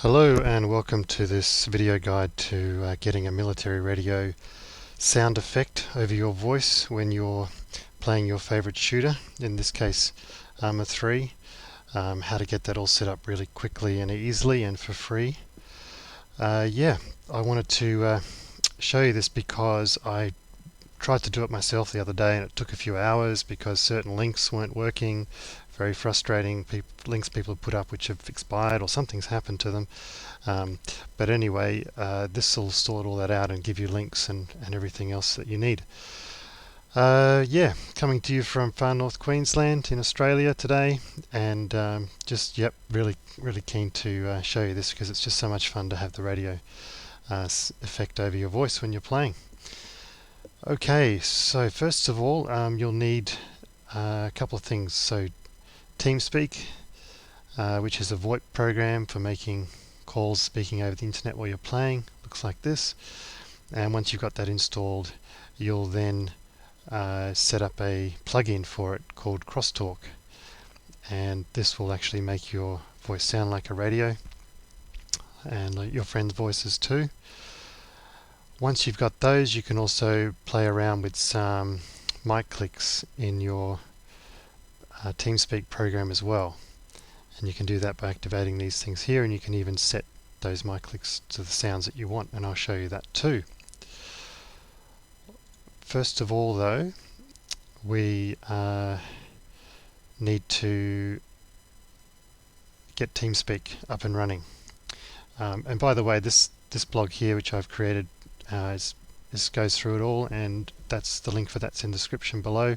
Hello and welcome to this video guide to getting a military radio sound effect over your voice when you're playing your favorite shooter, in this case Arma 3. How to get that all set up really quickly and easily and for free. I wanted to show you this because I tried to do it myself the other day and it took a few hours because certain links weren't working. Very frustrating. Links people have put up which have expired or something's happened to them. But anyway, this will sort all that out and give you links and everything else that you need. Coming to you from far north Queensland in Australia today, and really keen to show you this because it's just so much fun to have the radio effect over your voice when you're playing. Okay, so first of all, you'll need a couple of things. So TeamSpeak, which is a VoIP program for making calls, speaking over the internet while you're playing, looks like this. And once you've got that installed, you'll then set up a plugin for it called CrossTalk, and this will actually make your voice sound like a radio and like your friends' voices too. Once you've got those, you can also play around with some mic clicks in your TeamSpeak program as well, and you can do that by activating these things here, and you can even set those mic clicks to the sounds that you want, and I'll show you that too. First of all though, we need to get TeamSpeak up and running. And by the way, this blog here which I've created this goes through it all, and that's the link for that's in the description below,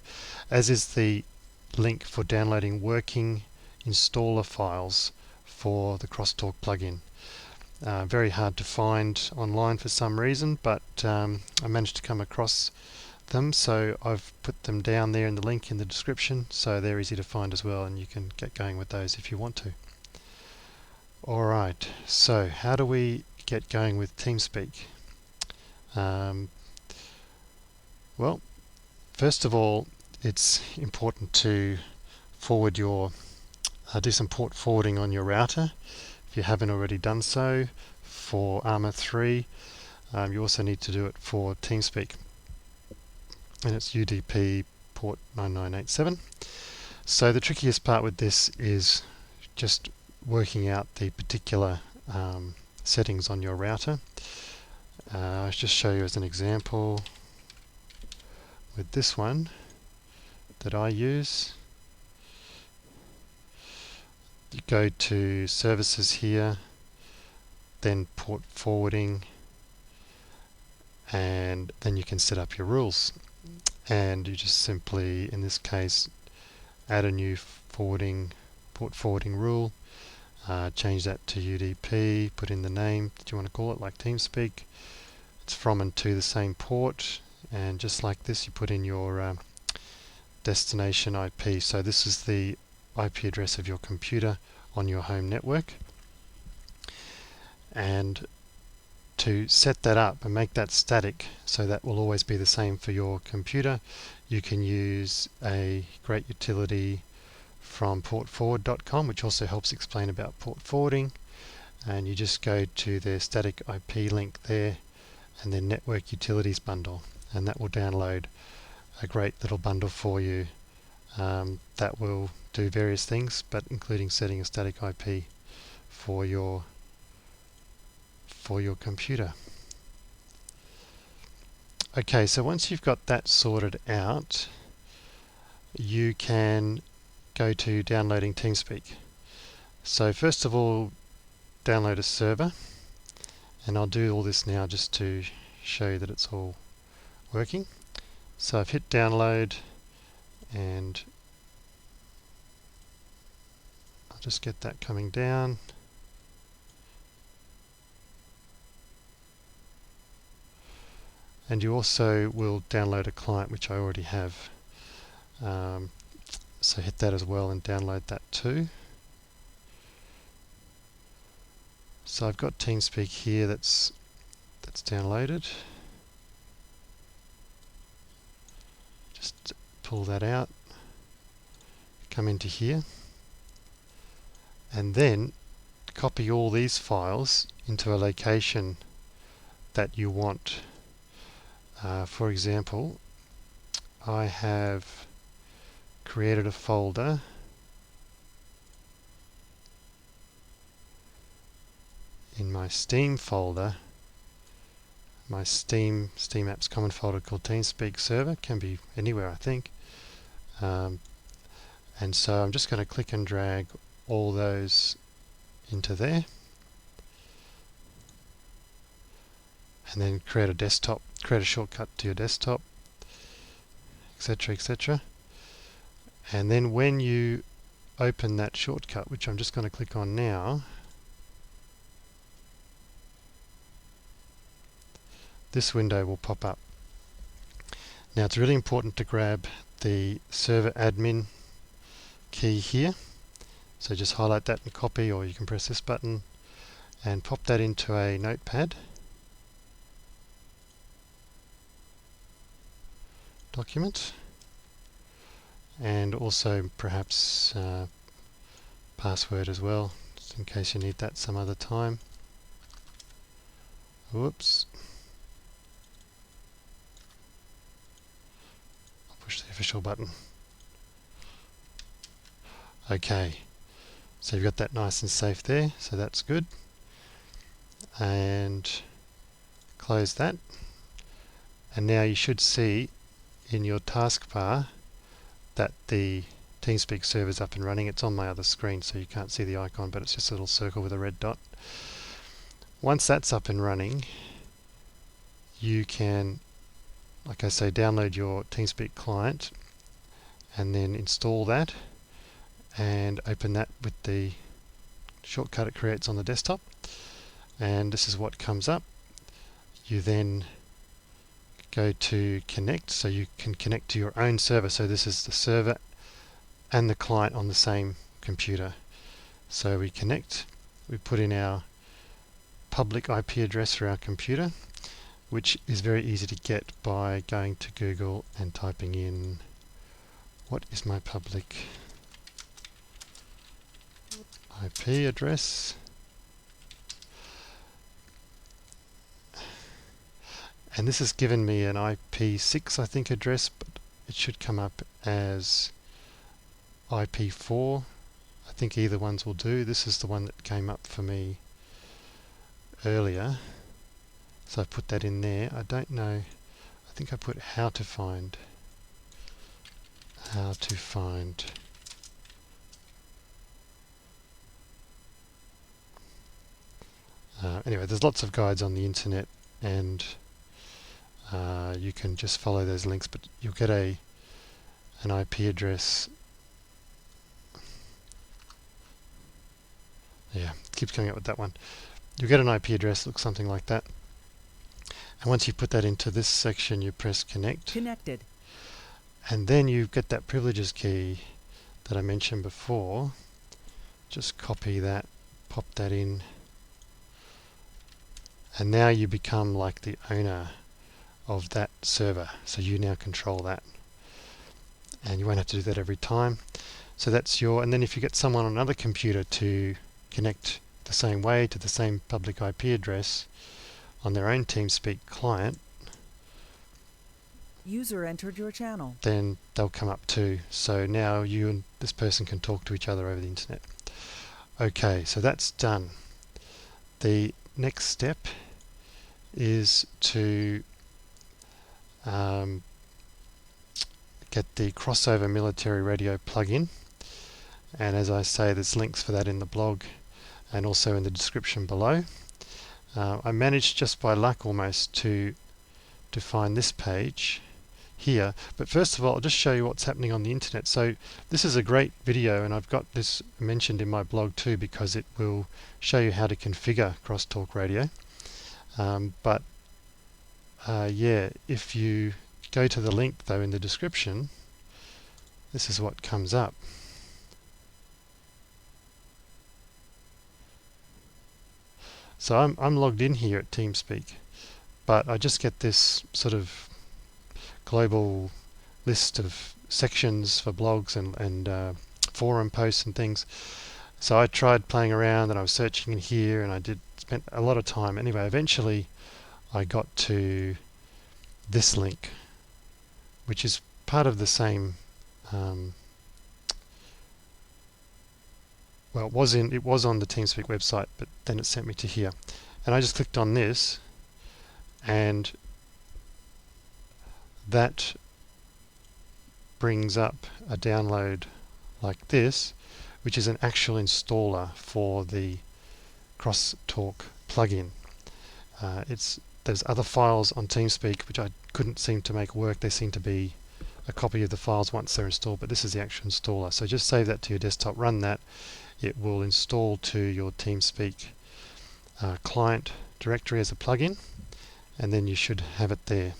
as is the link for downloading working installer files for the CrossTalk plugin. Very hard to find online for some reason, but I managed to come across them, so I've put them down there in the link in the description, so they're easy to find as well, and you can get going with those if you want to. Alright, so how do we get going with TeamSpeak? Well, first of all, it's important to forward your do some port forwarding on your router if you haven't already done so for Arma 3. You also need to do it for TeamSpeak, and it's UDP port 9987. So the trickiest part with this is just working out the particular settings on your router. I'll just show you as an example with this one that I use. You go to services here, then port forwarding, and then you can set up your rules, and you just simply, in this case, add a new port forwarding rule, change that to UDP, put in the name that you want to call it, like TeamSpeak. It's from and to the same port, and just like this you put in your destination IP. So this is the IP address of your computer on your home network, and to set that up and make that static so that will always be the same for your computer, you can use a great utility from portforward.com, which also helps explain about port forwarding, and you just go to their static IP link there and then network utilities bundle, and that will download a great little bundle for you that will do various things, but including setting a static IP for your computer. Okay, so once you've got that sorted out, you can go to downloading TeamSpeak. So first of all, download a server, and I'll do all this now just to show you that it's all working. So I've hit download, and I'll just get that coming down. And you also will download a client, which I already have. So hit that as well and download that too. So I've got TeamSpeak here that's downloaded. Just pull that out, come into here, and then copy all these files into a location that you want. For example, I have created a folder in my Steam folder, my Steam Apps Common folder called TeamSpeak Server. Can be anywhere, I think. And so I'm just going to click and drag all those into there, and then create a shortcut to your desktop, etc., etc. And then when you open that shortcut, which I'm just going to click on now, this window will pop up. Now it's really important to grab the server admin key here. So just highlight that and copy, or you can press this button and pop that into a notepad document, and also perhaps password as well, just in case you need that some other time. Whoops. I'll push the official button. Okay, so you've got that nice and safe there, so that's good. And close that. And now you should see in your taskbar that the TeamSpeak server is up and running. It's on my other screen, so you can't see the icon, but it's just a little circle with a red dot. Once that's up and running, you can, like I say, download your TeamSpeak client and then install that and open that with the shortcut it creates on the desktop. And this is what comes up. You then go to connect, so you can connect to your own server. So this is the server and the client on the same computer. So we connect, we put in our public IP address for our computer, which is very easy to get by going to Google and typing in, what is my public IP address? And this has given me an IP6, I think, address, but it should come up as IP4. I think either ones will do. This is the one that came up for me earlier, so I put that in there. I don't know, I think I put how to find. Anyway, there's lots of guides on the internet, and you can just follow those links, but you'll get an IP address. Yeah, it keeps coming up with that one. You'll get an IP address, looks something like that. And once you put that into this section, you press connect. Connected. And then you get that privileges key that I mentioned before. Just copy that, pop that in. And now you become like the owner of that server. So you now control that. And you won't have to do that every time. So that's your, and then if you get someone on another computer to connect the same way to the same public IP address on their own TeamSpeak client, User entered your channel. then they'll come up too. So now you and this person can talk to each other over the internet. Okay, so that's done. The next step is to get the crossover military radio plugin, and as I say, there's links for that in the blog and also in the description below. I managed just by luck almost to find this page here, but first of all I'll just show you what's happening on the internet. So this is a great video, and I've got this mentioned in my blog too, because it will show you how to configure CrossTalk radio. Yeah, if you go to the link though in the description, this is what comes up. So I'm logged in here at TeamSpeak, but I just get this sort of global list of sections for blogs and forum posts and things. So I tried playing around and I was searching in here and I spent a lot of time. Anyway, eventually I got to this link, which is part of the same well, it was on the TeamSpeak website, but then it sent me to here. And I just clicked on this, and that brings up a download like this, which is an actual installer for the CrossTalk plugin. There's other files on TeamSpeak which I couldn't seem to make work. They seem to be a copy of the files once they're installed, but this is the actual installer. So just save that to your desktop, run that. It will install to your TeamSpeak client directory as a plugin, and then you should have it there.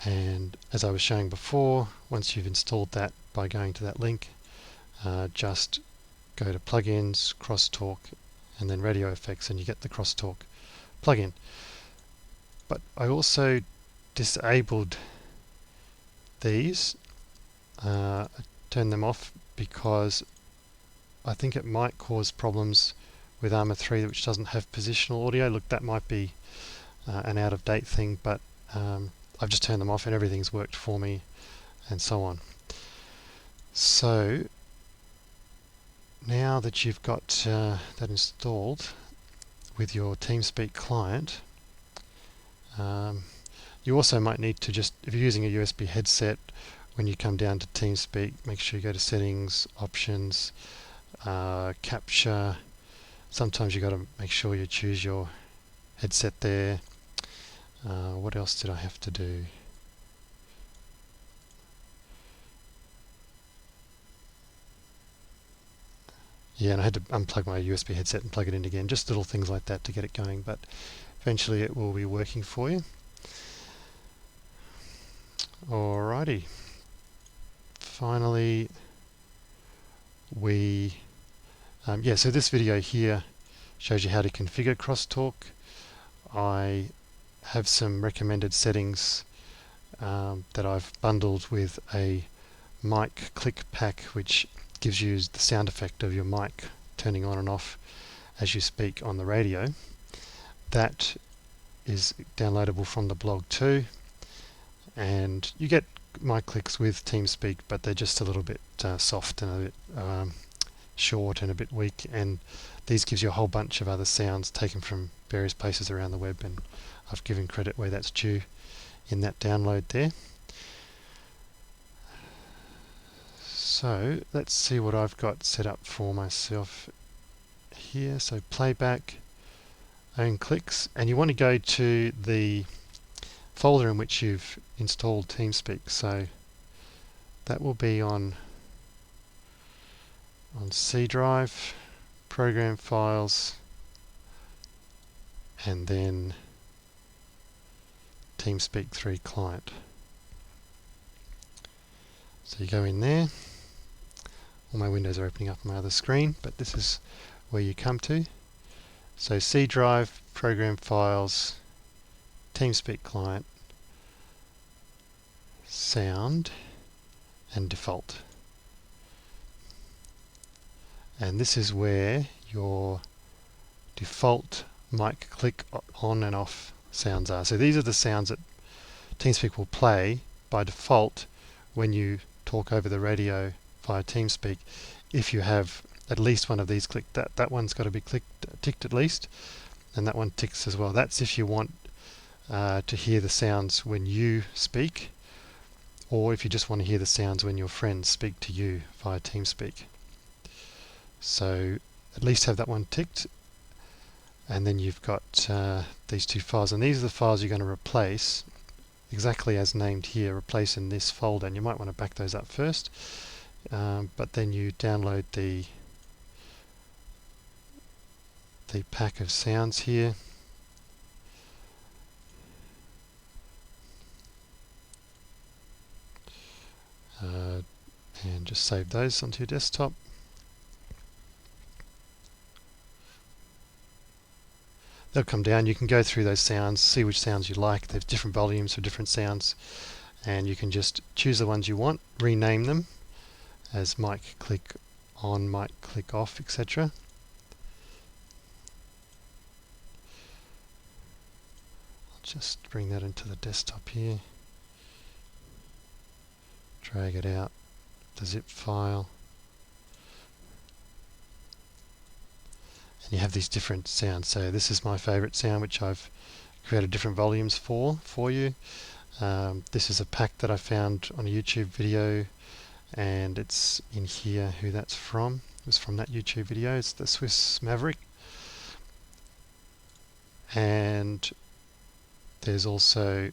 And as I was showing before, once you've installed that by going to that link, just go to plugins, CrossTalk, and then radio effects, and you get the CrossTalk plugin. But I also disabled these, turn them off, because I think it might cause problems with Arma 3, which doesn't have positional audio. Look, that might be an out-of-date thing, but I've just turned them off and everything's worked for me, and so on. So now that you've got that installed with your TeamSpeak client, you also might need to just, if you're using a USB headset, when you come down to TeamSpeak, make sure you go to settings, options, capture. Sometimes you've got to make sure you choose your headset there. What else did I have to do? Yeah, and I had to unplug my USB headset and plug it in again. Just little things like that to get it going, but eventually it will be working for you. Alrighty. Finally, so this video here shows you how to configure CrossTalk. I have some recommended settings that I've bundled with a mic click pack, which gives you the sound effect of your mic turning on and off as you speak on the radio. That is downloadable from the blog too, and you get mic clicks with TeamSpeak, but they're just a little bit soft and a bit short and a bit weak, and these gives you a whole bunch of other sounds taken from various places around the web, and I've given credit where that's due in that download there. So let's see what I've got set up for myself here. So playback, own clicks, and you want to go to the folder in which you've installed TeamSpeak. So that will be on C drive, program files, and then TeamSpeak 3 client. So you go in there. All my windows are opening up on my other screen, but this is where you come to. So C drive, program files, TeamSpeak client, sound, and default. And this is where your default mic click on and off sounds are. So these are the sounds that TeamSpeak will play by default when you talk over the radio via TeamSpeak. If you have at least one of these clicked, that one's got to be ticked at least, and that one ticks as well. That's if you want to hear the sounds when you speak, or if you just want to hear the sounds when your friends speak to you via TeamSpeak. So at least have that one ticked, and then you've got these two files, and these are the files you're going to replace exactly as named here, replace in this folder, and you might want to back those up first, but then you download the pack of sounds here, and just save those onto your desktop. They'll come down. You can go through those sounds, see which sounds you like. There's different volumes for different sounds, and you can just choose the ones you want, rename them, as mic click on, mic click off, etc. I'll just bring that into the desktop here, drag it out, the zip file, and you have these different sounds. So this is my favorite sound, which I've created different volumes for you. This is a pack that I found on a YouTube video, and it's in here who that's from. It was from that YouTube video. It's the Swiss Maverick. And there's also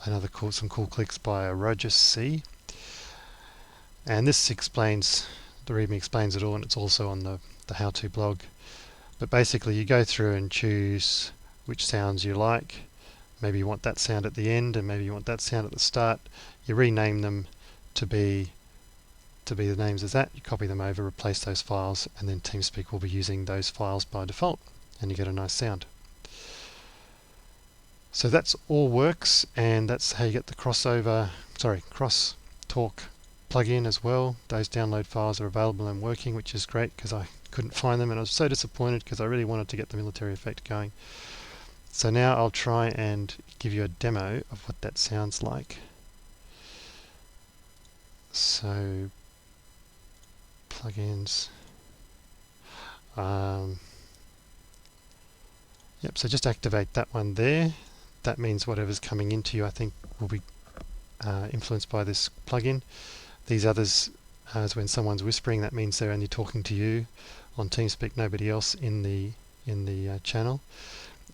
some cool clicks by a Roger C. And this explains, the README explains it all, and it's also on the how-to blog. But basically you go through and choose which sounds you like. Maybe you want that sound at the end, and maybe you want that sound at the start. You rename them to be the names as that. You copy them over, replace those files, and then TeamSpeak will be using those files by default, and you get a nice sound. So that's all works, and that's how you get the CrossTalk plugin as well. Those download files are available and working, which is great because I couldn't find them, and I was so disappointed because I really wanted to get the military effect going. So now I'll try and give you a demo of what that sounds like. So plugins. Yep, so just activate that one there. That means whatever's coming into you, I think, will be influenced by this plugin. These others, as when someone's whispering, that means they're only talking to you on TeamSpeak, nobody else in the channel.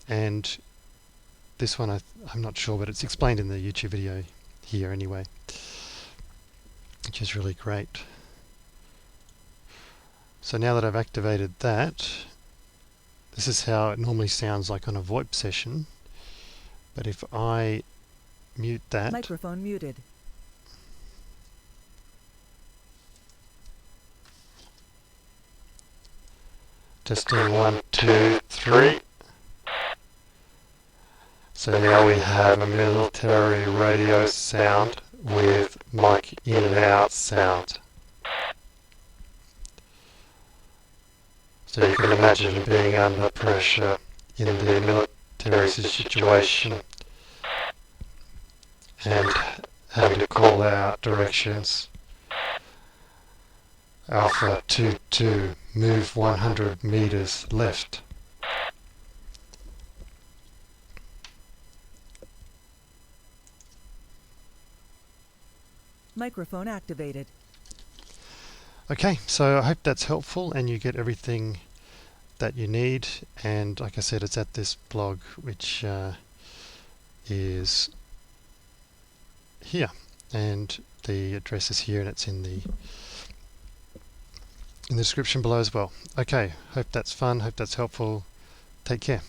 And this one, I'm not sure, but it's explained in the YouTube video here anyway, which is really great. So now that I've activated that, this is how it normally sounds like on a VoIP session. But if I mute that, microphone muted. Testing 1, 2, 3. So now we have a military radio sound with mic in and out sound. So you can imagine being under pressure in the military situation and having to call out directions. Alpha 2-2, move 100 meters left. Microphone activated. Okay, so I hope that's helpful and you get everything that you need. And like I said, it's at this blog, which is here, and the address is here, and it's in the description below as well. Okay, hope that's fun, hope that's helpful. Take care.